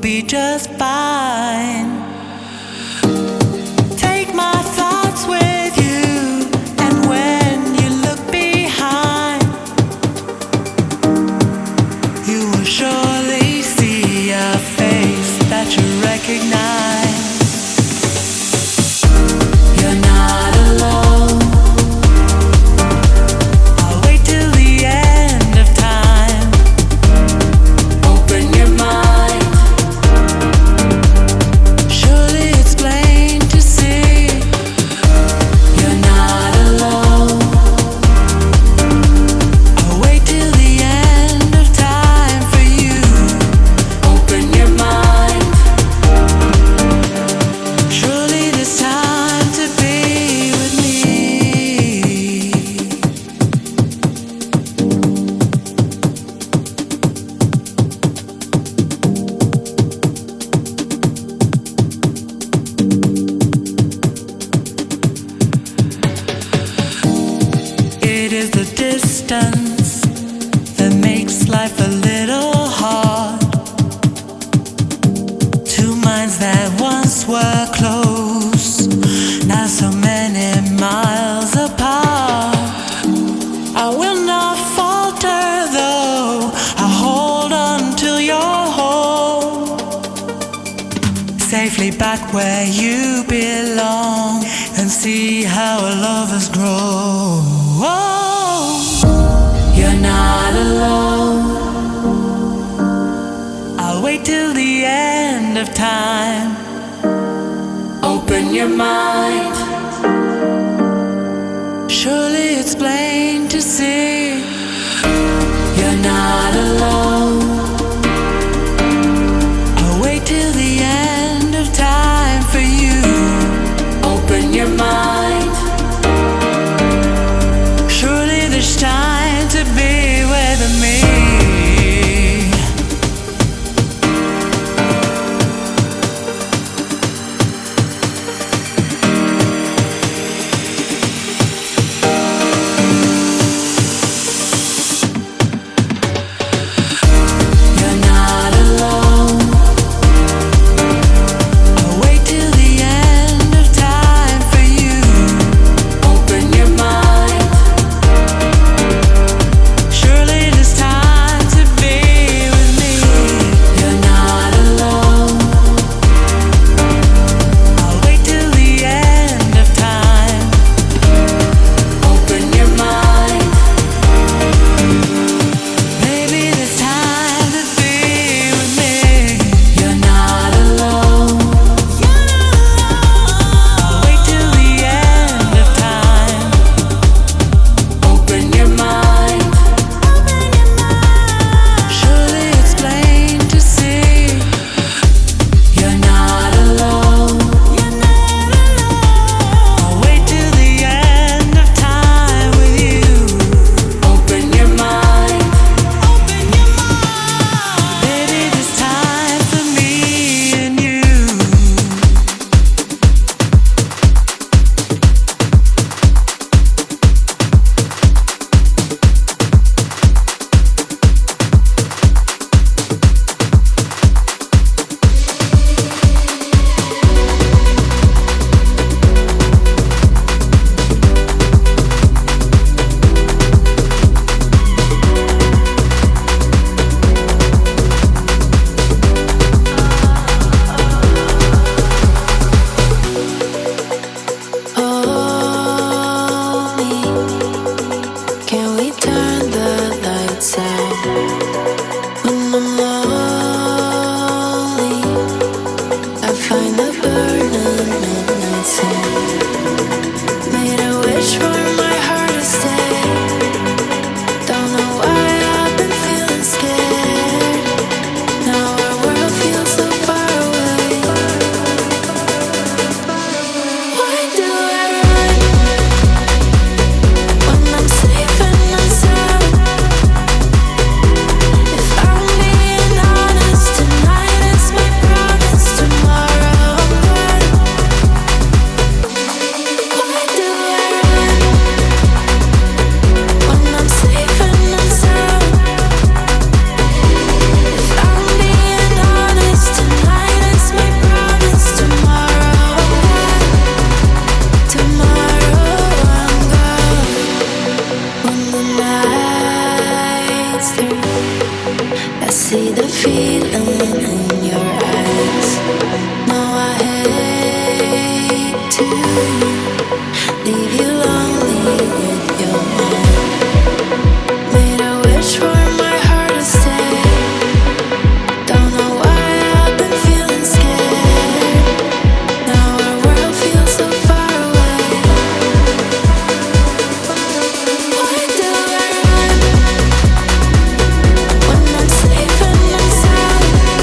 be just fine. Take my thoughts with you, and when you look behind, you will surely see a face that you recognize. You're not alone. I'll wait till the end of time. Open your mind. Surely it's plain to see. You're not alone. I'll wait till the end of time for you. Open your mind. Surely there's time to be with me. It is the distance that makes life a little hard. Two minds that once were close, now so many miles apart. I will not falter though, I'll hold on till you're home, safely back where you belong, and see how our lovers grow. You're not alone. I'll wait till the end of time. Open your mind. Surely it's plain to see. You're not alone. I'll wait till the end of time for you. Open your mind. Surely there's time to be with me. When I'm safe and I'm sound.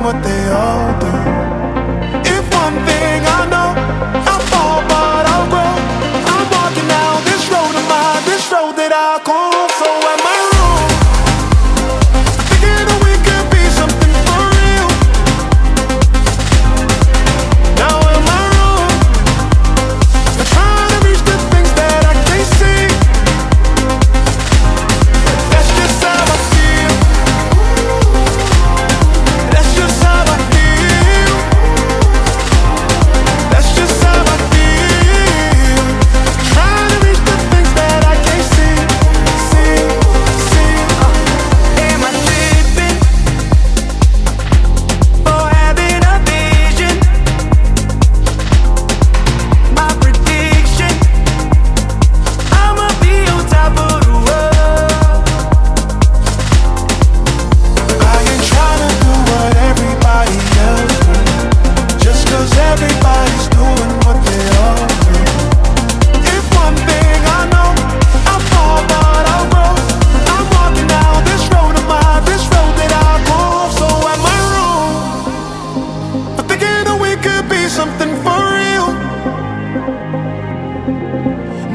what they all do. If one thing I know, I fall but I'll grow. I'm walking down this road of mine, this road that I call home. So am I wrong? Thinking that we could be something for real. Now am I wrong for trying to reach the things that I can't see? That's just how I feel. That's just how I feel. That's just how I feel. Trying to reach the things that I can't see. Am I tripping for having a vision? My prediction, I'ma be on top of the world. I ain't trying to do what everybody else do, just 'cause everybody's doing what they all do. If one thing I know, I fall but I'll grow. I'm walking down this road of mine, this road that I go. So am I wrong for thinking that we could be something for real?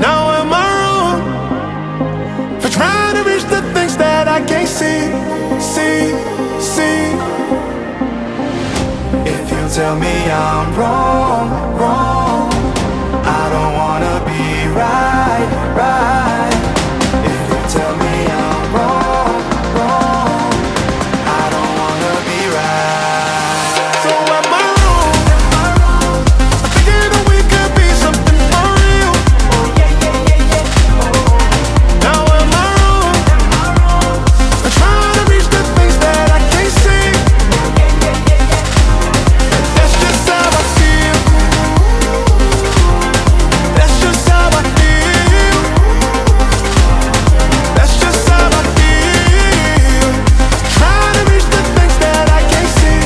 Now am I wrong for trying to reach the things that I can't see? If you tell me I'm wrong, I don't wanna be right. If you tell me I'm wrong, I don't wanna be right. So am I wrong for thinking that we could be something for real? Now am I wrong for trying to reach the things that I can't see? That's just how I feel. That's just how I feel. That's just how I feel. Trying to reach the things that I can't see.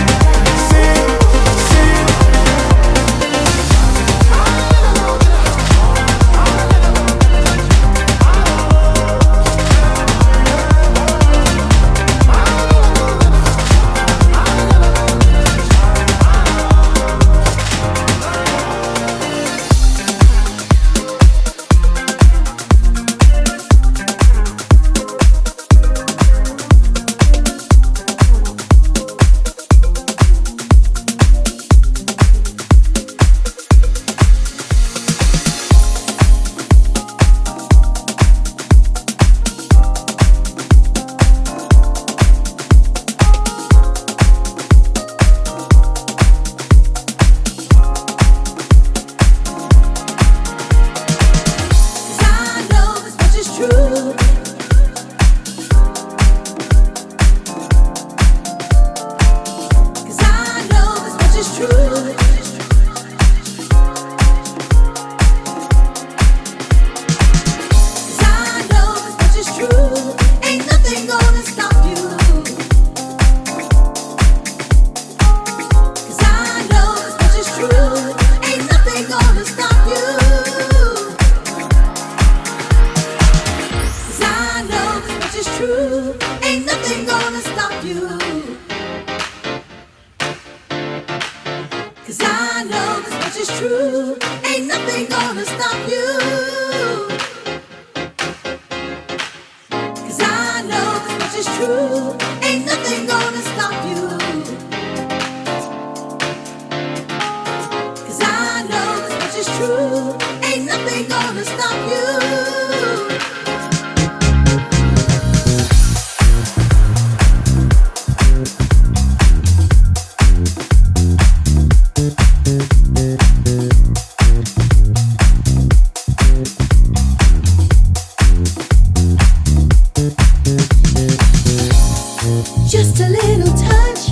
Just a little touch,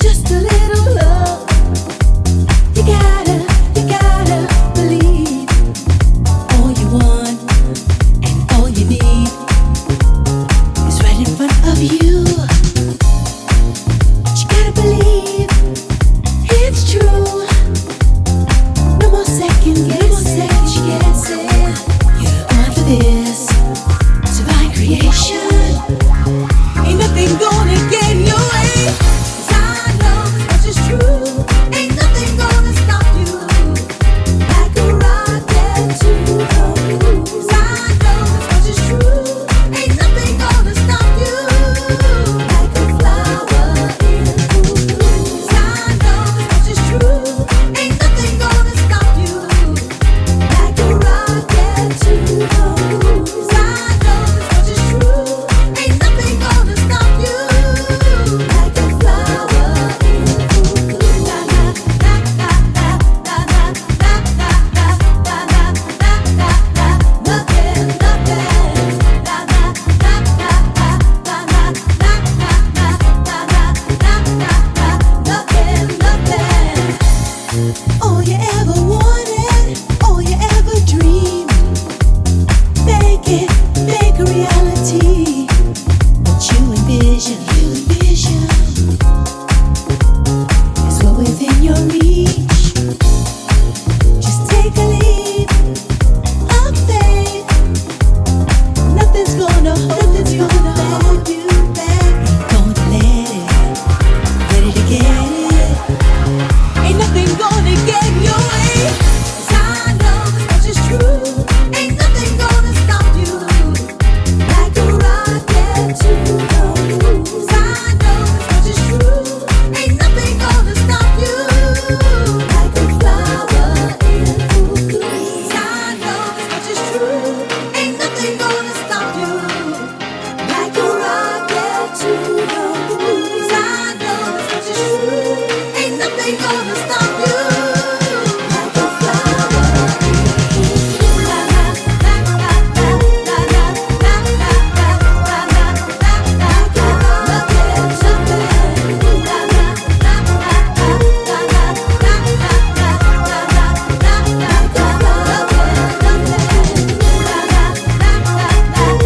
just a little love. You gotta believe. All you want ever wanted, all you ever dreamed. Make a reality. What you envision is what within your reach. Just take a leap of faith. Nothing's gonna hold you back. Gonna let it, ready to get it. Ain't nothing gonna get in your way. 'Cause I know this much is true. Ain't nothing gonna stop you. Like a rocket to the moon. 'Cause I know this much is true. Ain't nothing gonna stop you. Like a flower in full bloom. 'Cause I know this much is true. Ain't nothing gonna stop you. Like a rocket to the moon. 'Cause I know this much is true. Ain't nothing gonna stop you. Like a flower in full bloom. La la la la la la la la la la la la. Like a rocket to the moon. La la la la la la la la la la. Like a rocket to the moon. La la la la la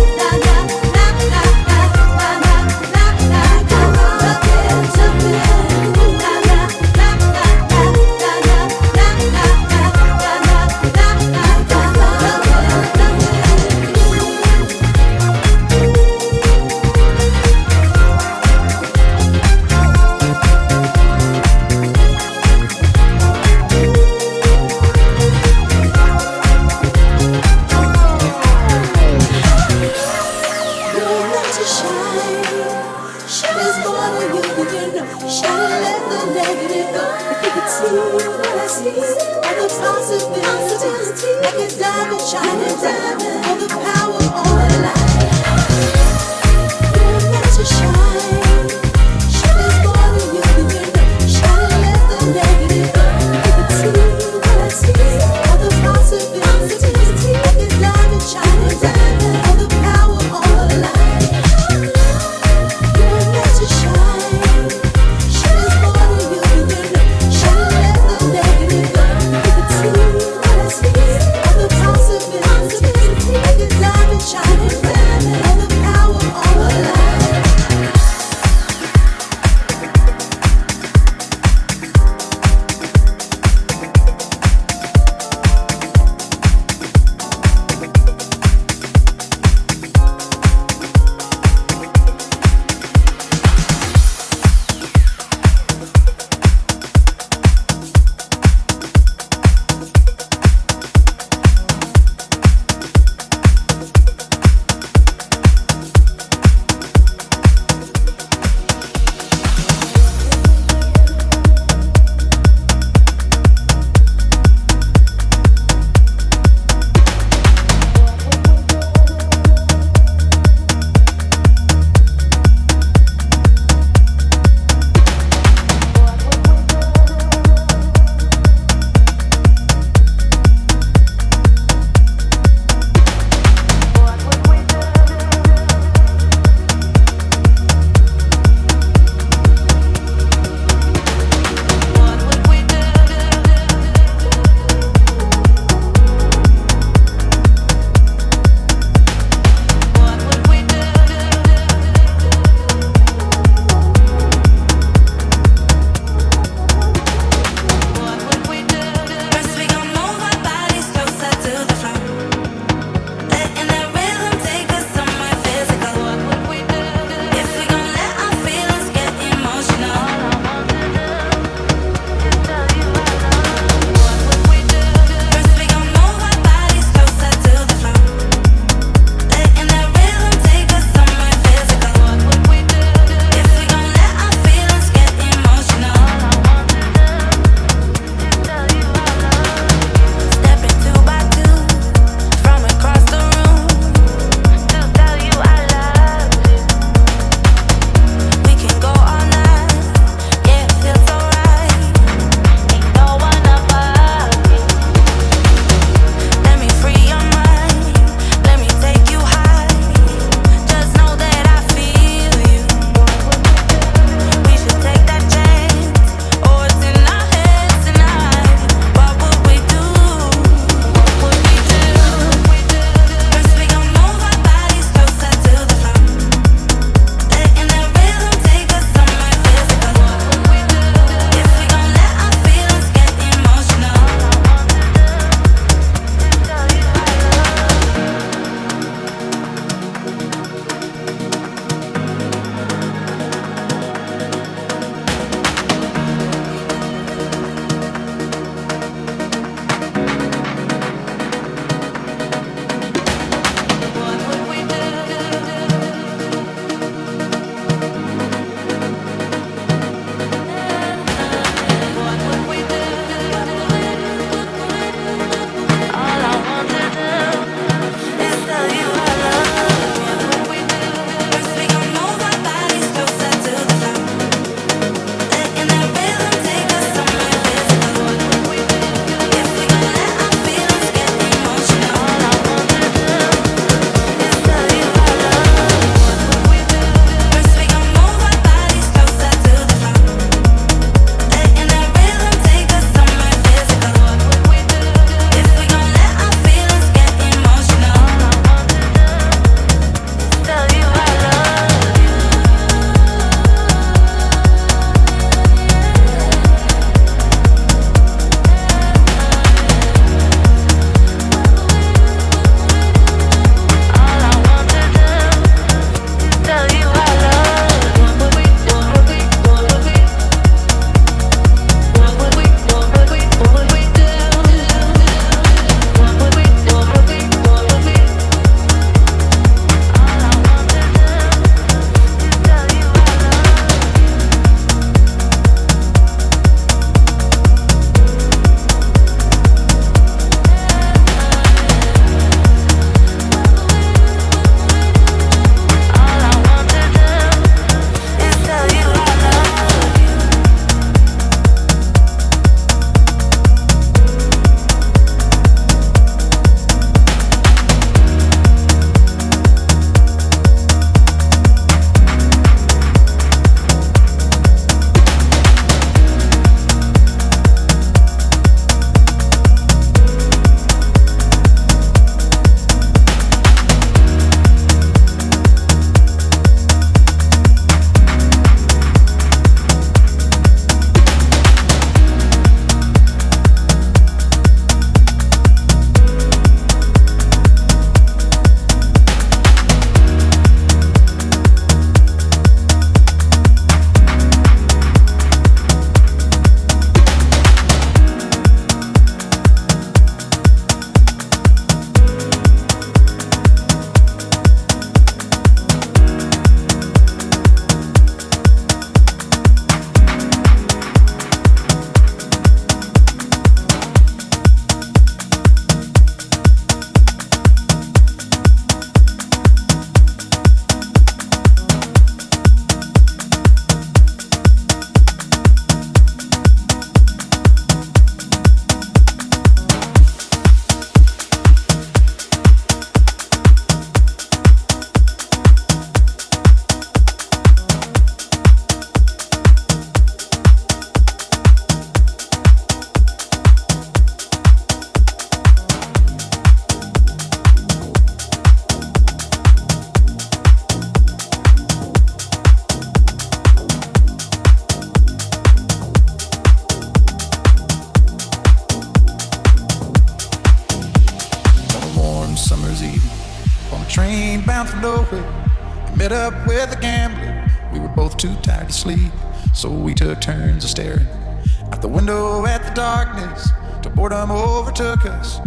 la la la la la. Like a rocket to the moon. La la la la la la la la Shine, let the negative go. If you could see what I see, all the possibilities, like a diamond shining diamond, all the power, all the light. You're meant to shine. Shine is more than you can know. Shine, let the negative go. If you could see what I see, all the possibilities, like a diamond shining diamond, all the power, all the light. You're meant to shine. Shine is more than you can know. Shine, let the negative go. You can see what I see. All the possibilities, some summer's evening on a train bound for nowhere. We met up with a gambler. We were both too tired to sleep, so we took turns of staring out the window at the darkness till boredom overtook us.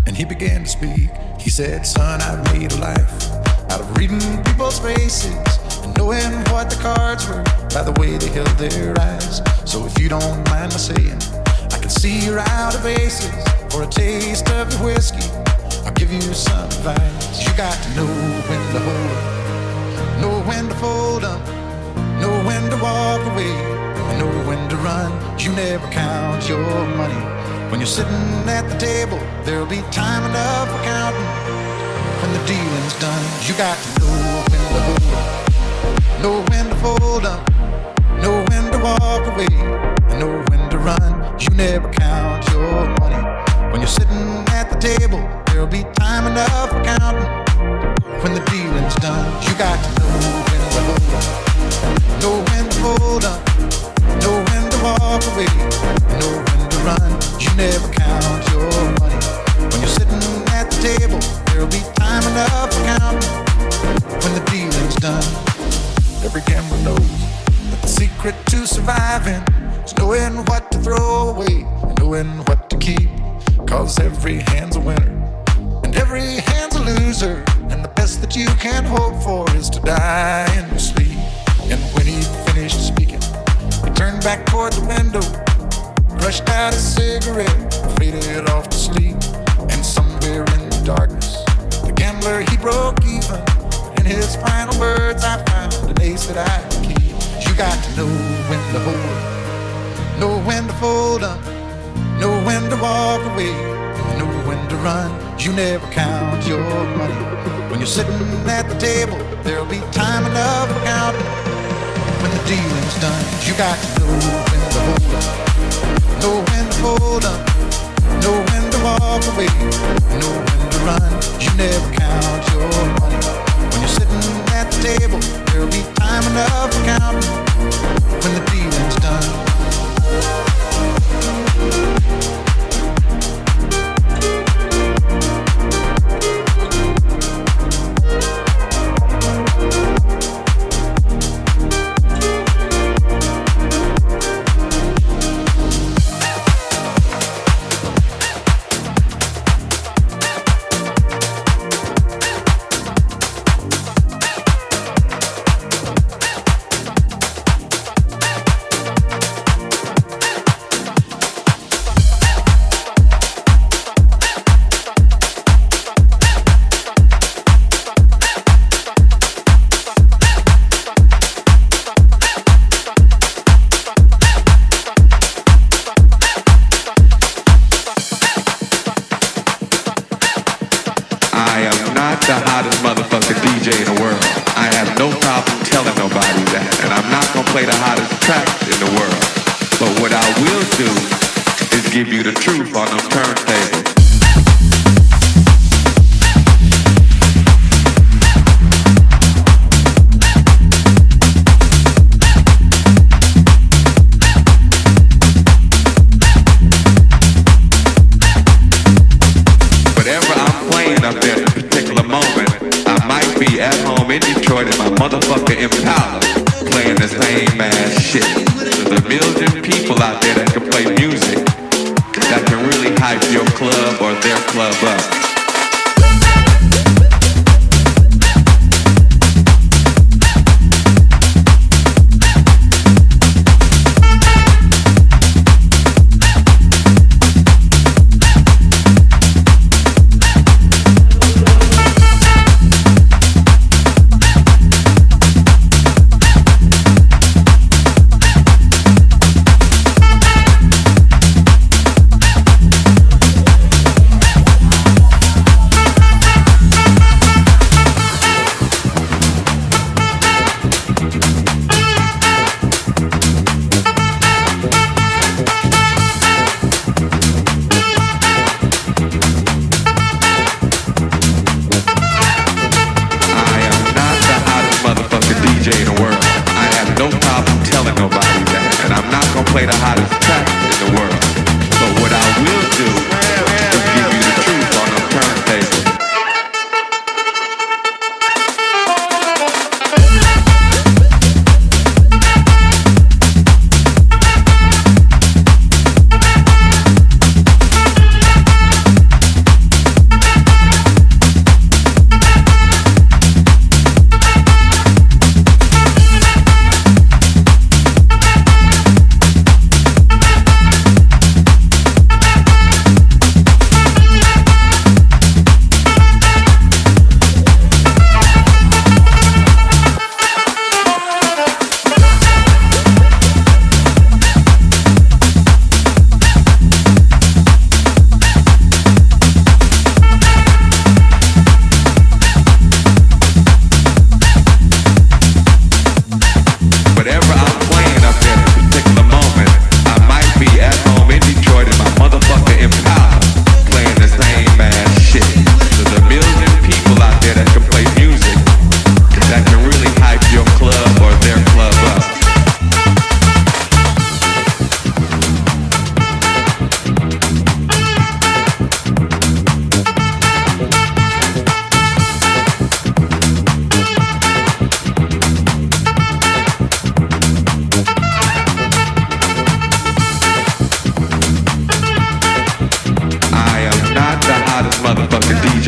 And he began to speak. He said, "Son, I've made a life out of reading people's faces and knowing what the cards were by the way they held their eyes. So if you don't mind my saying, I can see you're out of aces. For a taste of your whiskey, I'll give you some advice. You got to know when to hold up, know when to fold up, know when to walk away, and know when to run. You never count your money. When you're sitting at the table, there'll be time enough for counting. When the dealing's done, you got to know when to hold up, know when to fold up, know when to walk away, and know when to run. You never count your money. When you're sitting at the table, there'll be time enough for counting. When the dealing's done, you got to know when to hold up, know when to fold up, know when to walk away, know when to run. You never count your money. When you're sitting at the table, there'll be time enough for counting. When the dealing's done, every gambler knows that the secret to surviving is knowing what to throw away and knowing what to keep. 'Cause every hand's a winner and every hand's a loser, and the best that you can hope for is to die in your sleep. And when he finished speaking, he turned back toward the window, brushed out a cigarette, faded off to sleep. And somewhere in the darkness, the gambler, he broke even. In his final words, I found an ace that I can keep. You got to know when to hold up, know when to fold up, know when to walk away, know when to run. You never count your money. When you're sitting at the table, there'll be time enough for counting. When the dealing's done, you got to know when to hold up, know when to fold up, know when to walk away, know when to run. You never count your money. When you're sitting at the table, there'll be time enough for counting. When the dealing's done.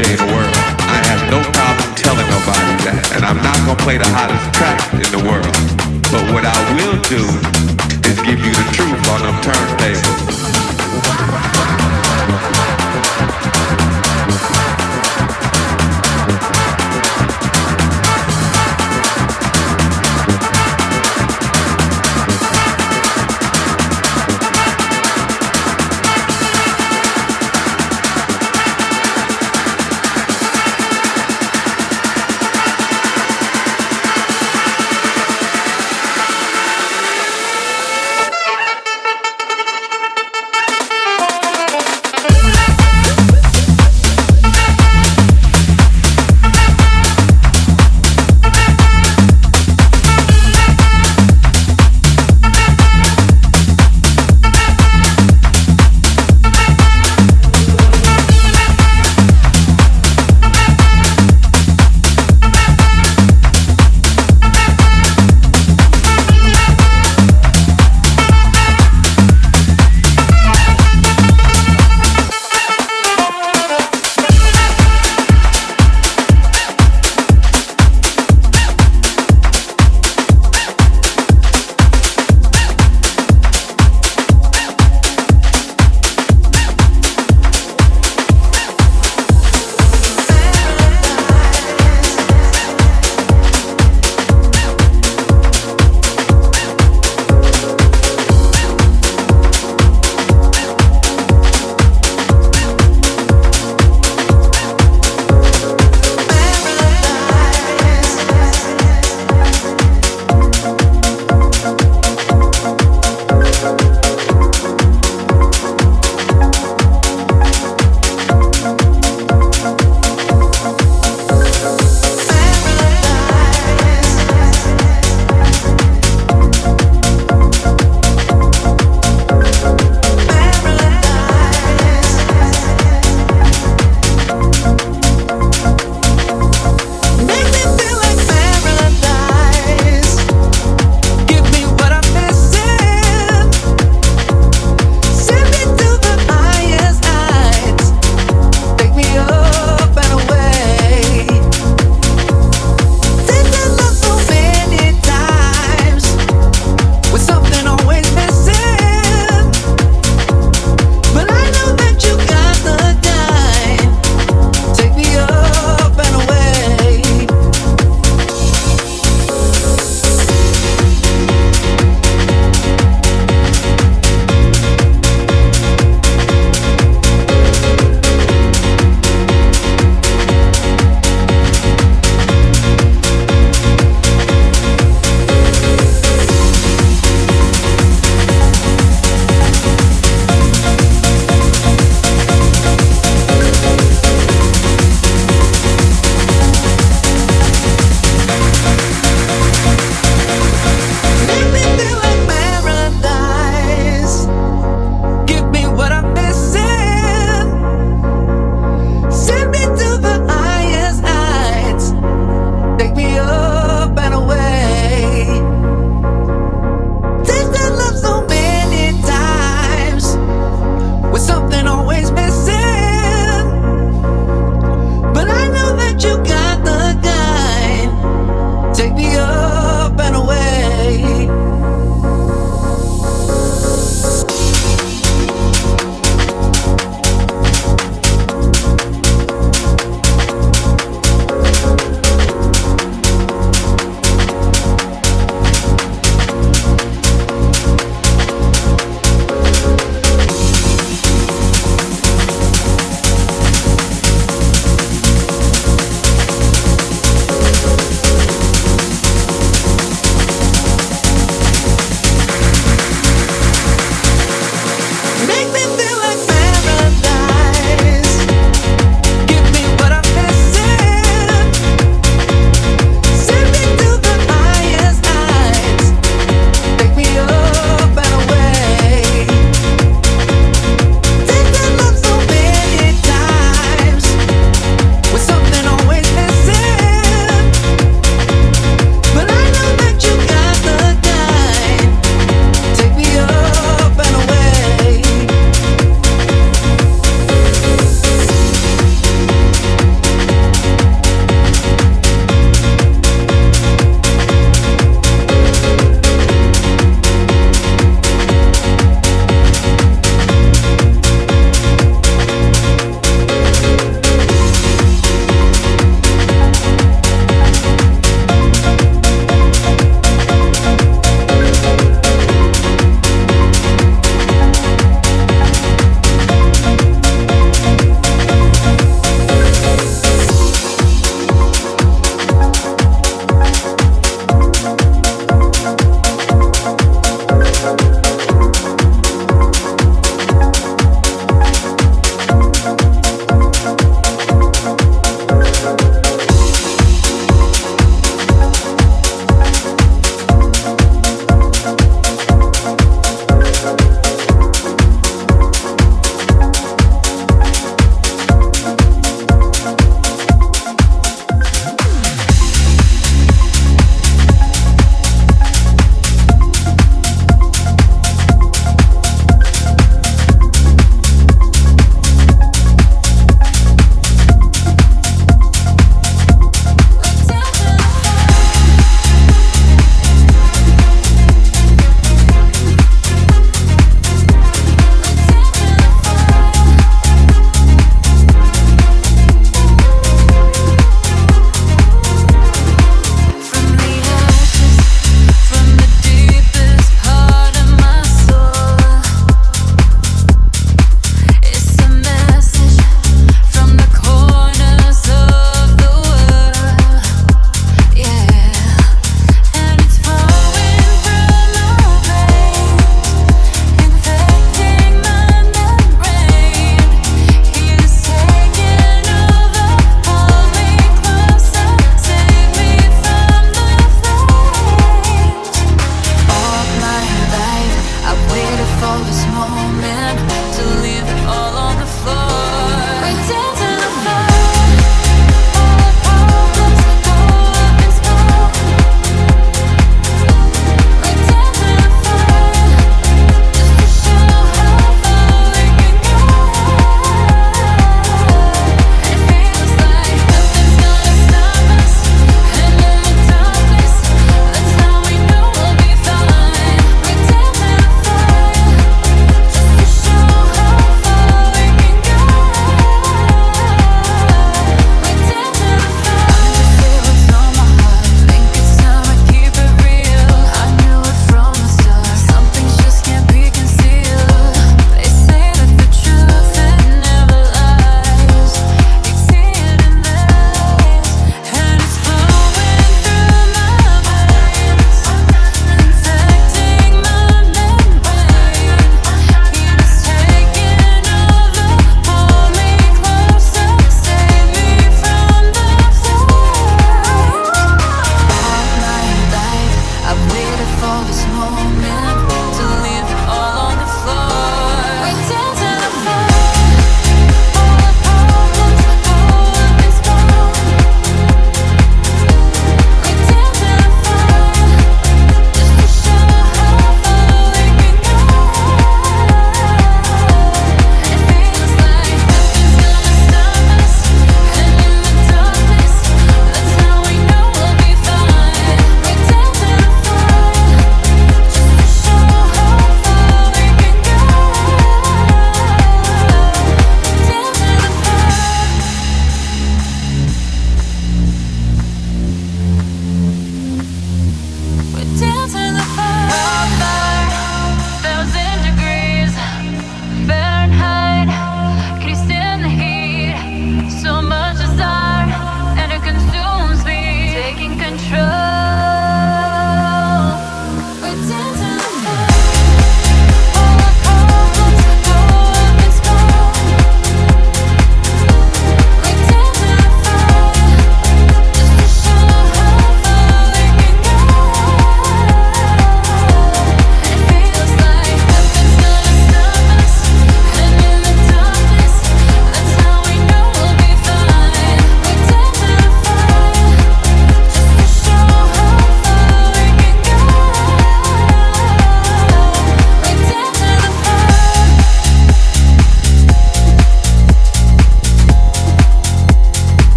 DJ in the world. I have no problem telling nobody that. And I'm not gonna play the hottest track in the world. But what I will do is give you the truth on them turntables.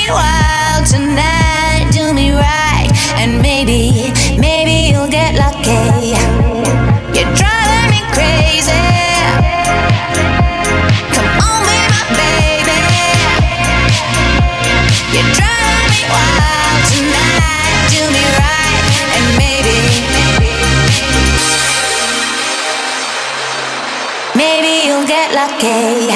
me wild tonight, do me right, and maybe you'll get lucky. You're driving me crazy. Come on, be my baby. You're driving me wild tonight, do me right, and maybe you'll get lucky.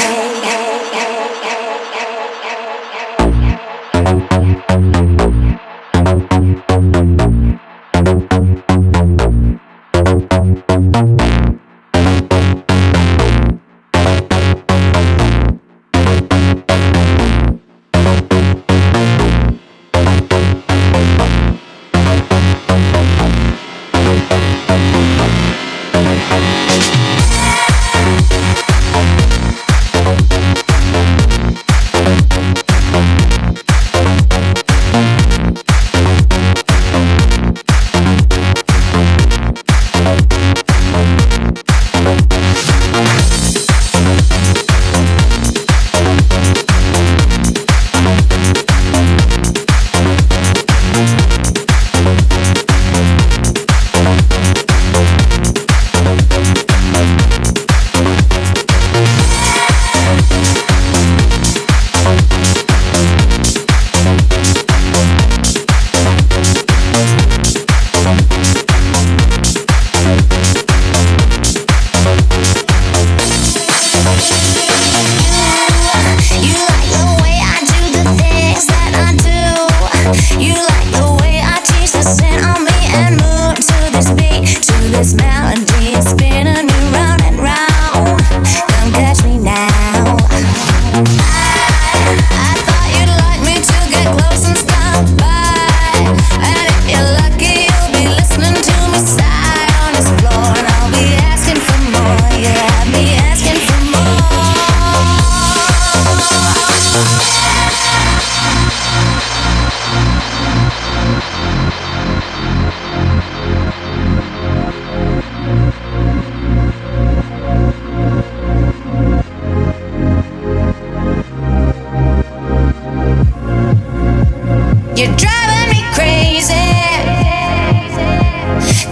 You're driving me crazy.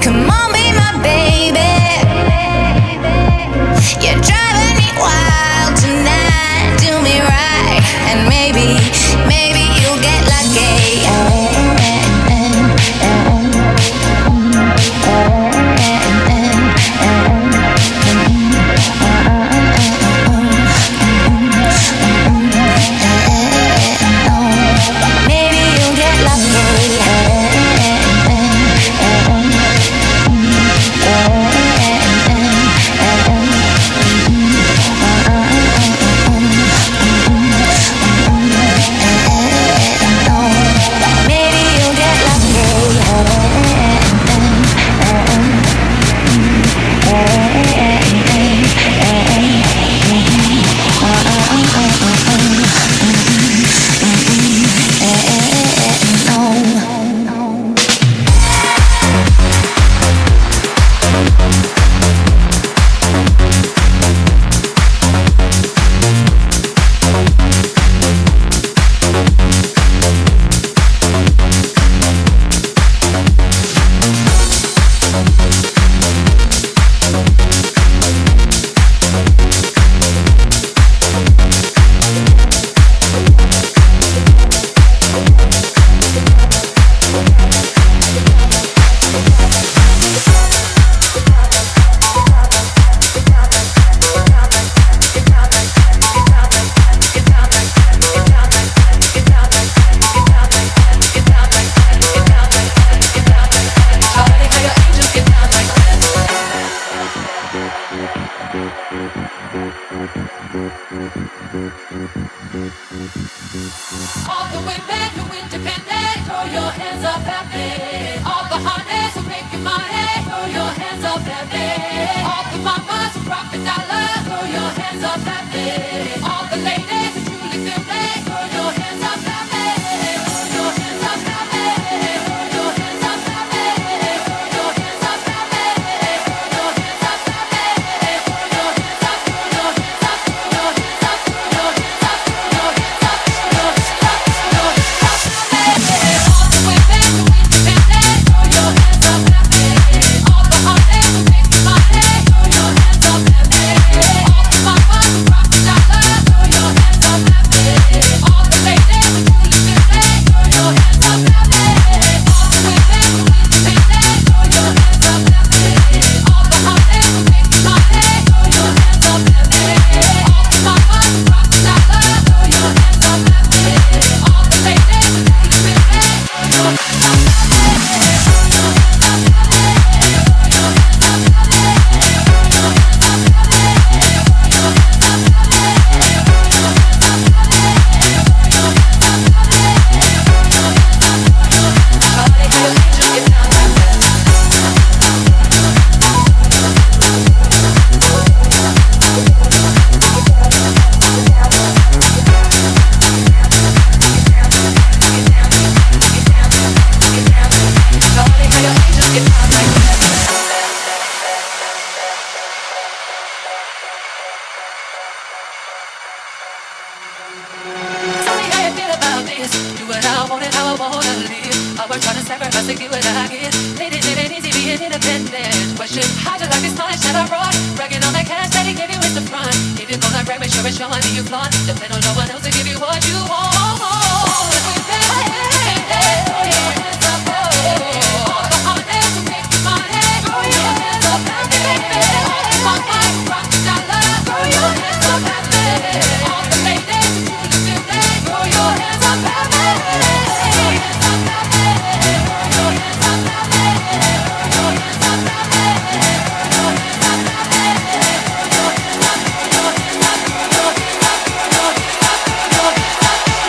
Come on, be my baby. You're driving me wild tonight. Do me right, and maybe you'll get lucky. All the women who independent, throw your hands up at me. All the hunters who making money, throw your hands up at me. All the mamas who profit dollars, throw your hands up at me. All the ladies who truly feel me, throw your hands up at me. Throw your hands up at me. Throw your hands up at me. Throw your hands up at me. Throw your hands up at me. Throw your hands up. Throw your hands up. Throw your hands up. Throw your hands up. Throw your hands up. Throw your hands up. sacrifice to get what I get. Ladies, it ain't easy being independent. Question, how'd you like this knowledge that I brought? Bragging on the cash that he gave you in the front. If you're gonna brag, make sure it's your money you flaunt. Depend on no one else to give you what you want. We've been throw your hands up, all the honest who make the money. Throw your hands up, baby. All the rock dollar. Throw your hands up, baby. All the ladies who truly feel they. Throw your hands up, baby. Throw your hands up, baby. Throw your hands up, baby. Throw your hands up, baby. Throw your hands up, baby. Throw your hands up, throw your hands up, throw your hands up, throw your hands up, throw your hands up.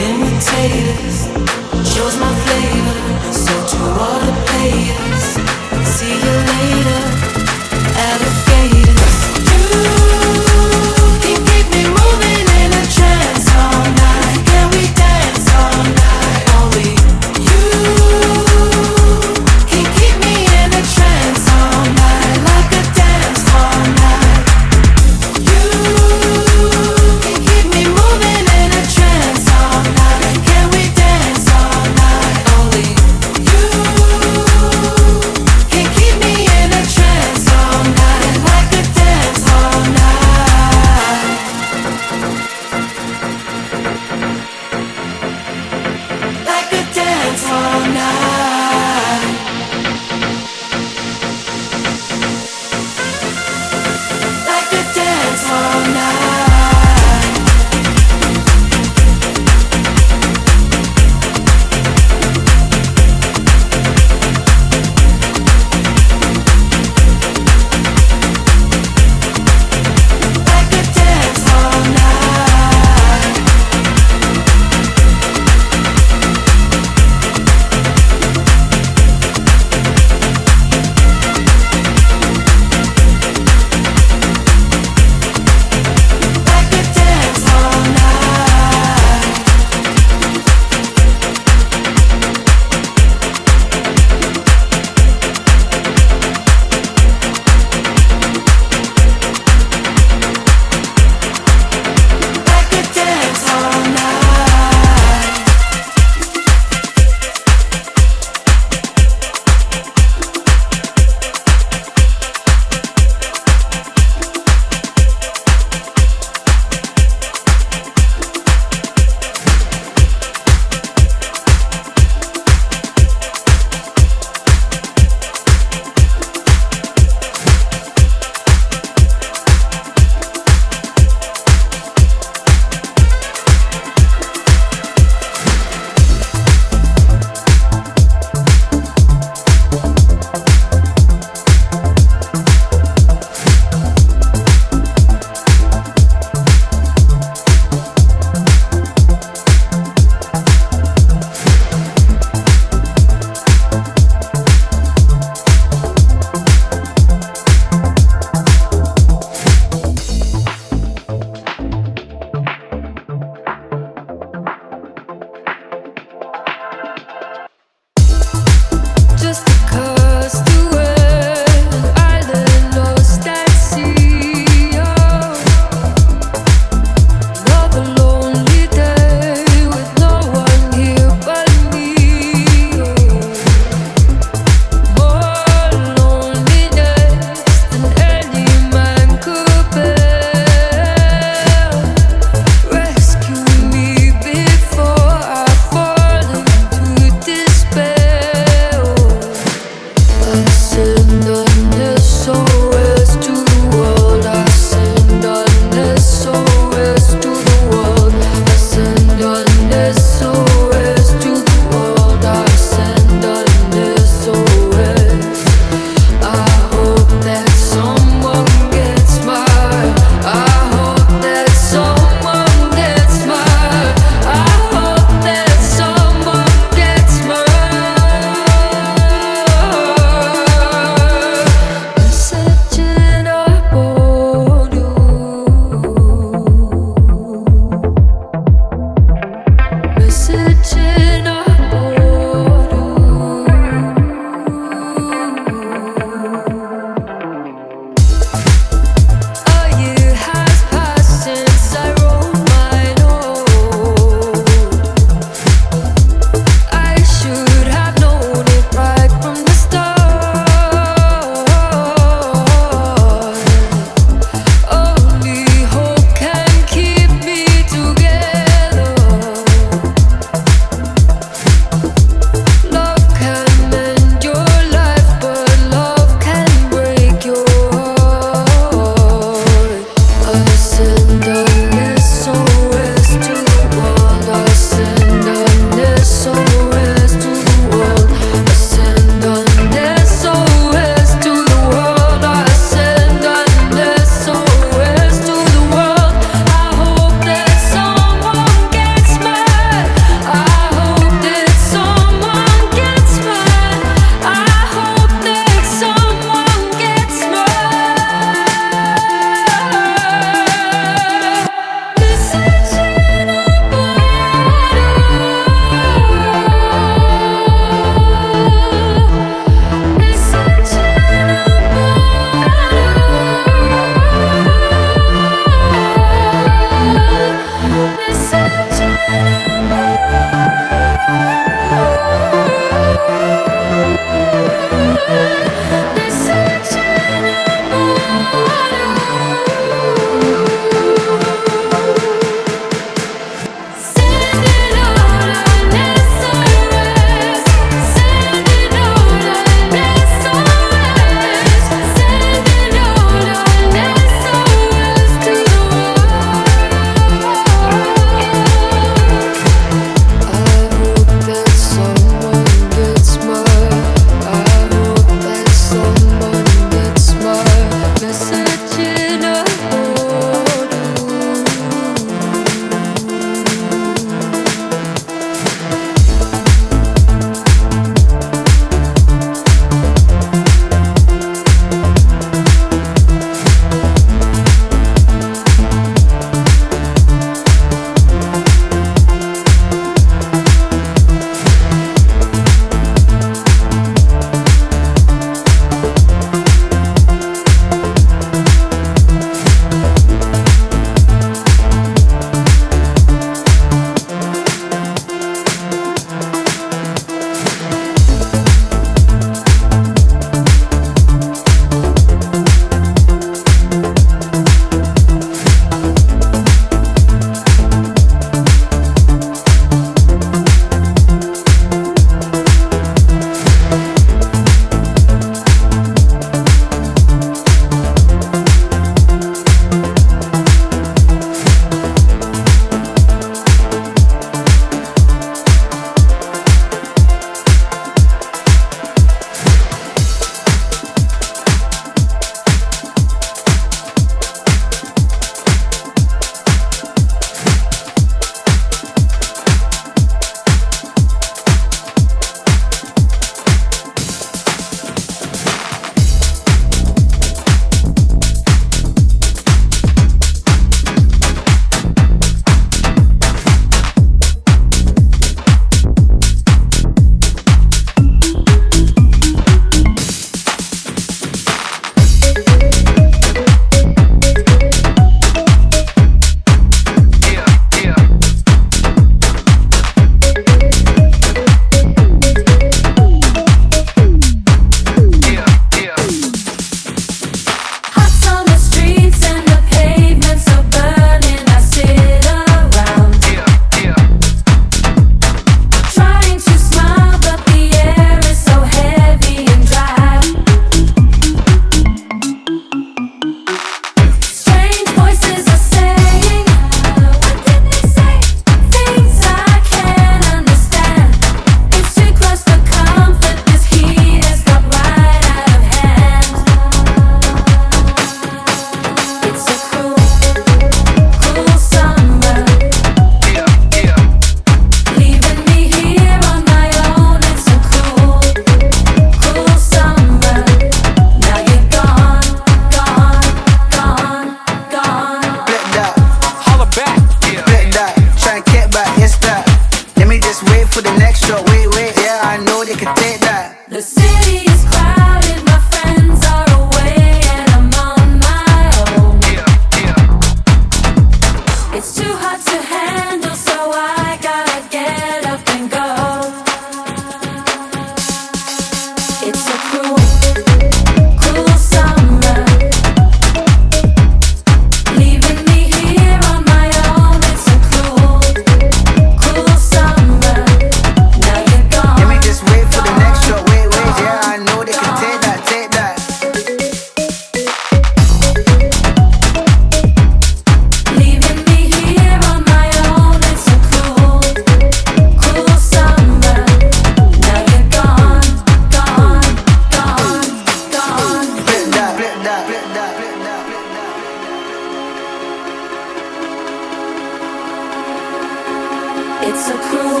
It's a cruel,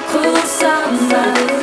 cruel summer.